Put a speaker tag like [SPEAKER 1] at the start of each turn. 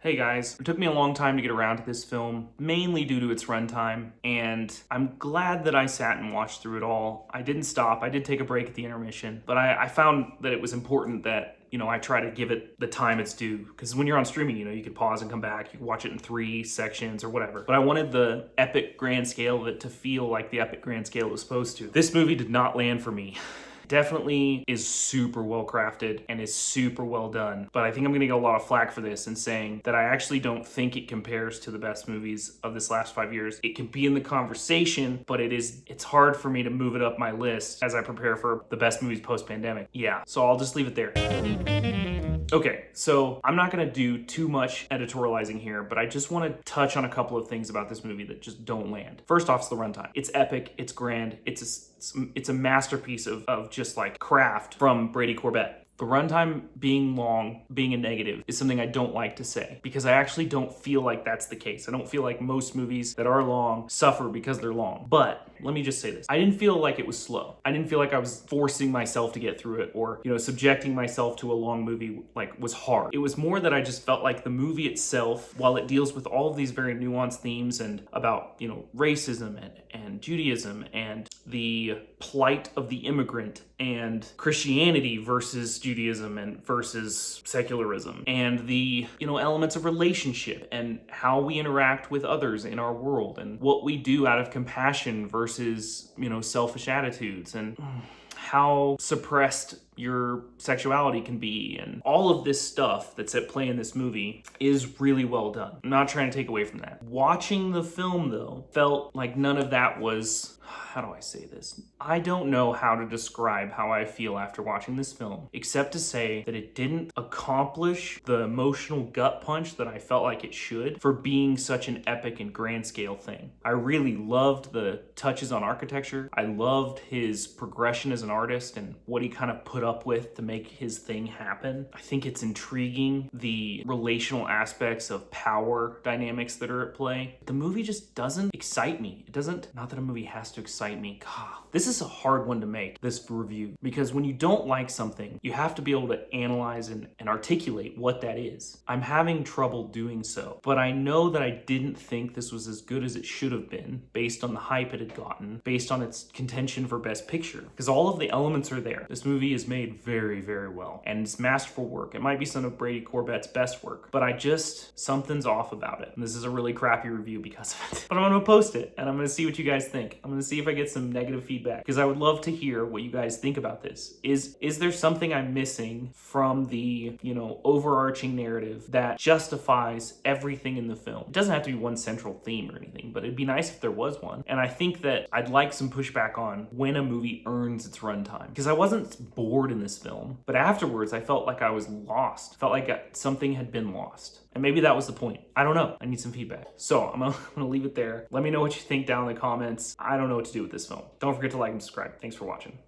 [SPEAKER 1] Hey guys, it took me a long time to get around to this film, mainly due to its runtime, and I'm glad that I sat and watched through it all. I didn't stop, I did take a break at the intermission, but I found that it was important that I try to give it the time it's due. Because when you're on streaming, you can pause and come back. You can watch it in 3 sections or whatever. But I wanted the epic grand scale of it to feel like the epic grand scale it was supposed to. This movie did not land for me. Definitely is super well crafted and is super well done. But I think I'm gonna get a lot of flack for this and saying that I actually don't think it compares to the best movies of this last 5 years. It can be in the conversation, but it's hard for me to move it up my list as I prepare for the best movies post-pandemic. Yeah, so I'll just leave it there. Okay, so I'm not gonna do too much editorializing here, but I just wanna touch on a couple of things about this movie that just don't land. First off, it's the runtime. It's epic, it's grand, it's a masterpiece of just like craft from Brady Corbett. The runtime being long, being a negative, is something I don't like to say because I actually don't feel like that's the case. I don't feel like most movies that are long suffer because they're long. But let me just say this. I didn't feel like it was slow. I didn't feel like I was forcing myself to get through it or, subjecting myself to a long movie was hard. It was more that I just felt like the movie itself, while it deals with all of these very nuanced themes and about, racism and Judaism and the plight of the immigrant and Christianity versus Judaism and versus secularism and the, elements of relationship and how we interact with others in our world and what we do out of compassion versus, selfish attitudes and how suppressed your sexuality can be, and all of this stuff that's at play in this movie is really well done. I'm not trying to take away from that. Watching the film, though, felt like none of that was... How do I say this? I don't know how to describe how I feel after watching this film, except to say that it didn't accomplish the emotional gut punch that I felt like it should for being such an epic and grand scale thing. I really loved the touches on architecture. I loved his progression as an artist and what he kind of put up with to make his thing happen. I think it's intriguing, the relational aspects of power dynamics that are at play. The movie just doesn't excite me. It doesn't, not that a movie has to excite me. God, this is a hard one to make, this review, because when you don't like something, you have to be able to analyze and articulate what that is. I'm having trouble doing so, but I know that I didn't think this was as good as it should have been based on the hype it had gotten, based on its contention for Best Picture, because all of the elements are there. This movie is made very, very well, and it's masterful work. It might be some of Brady Corbett's best work, but something's off about it. And this is a really crappy review because of it. But I'm gonna post it, and I'm gonna see what you guys think. I'm gonna see if I get some negative feedback, because I would love to hear what you guys think about this. Is there something I'm missing from the, overarching narrative that justifies everything in the film? It doesn't have to be one central theme or anything, but it'd be nice if there was one. And I think that I'd like some pushback on when a movie earns its runtime, because I wasn't bored in this film, but afterwards I felt like I was lost. Felt like something had been lost. And maybe that was the point. I don't know. I need some feedback. So I'm gonna leave it there. Let me know what you think down in the comments. I don't know what to do with this film. Don't forget to like and subscribe. Thanks for watching.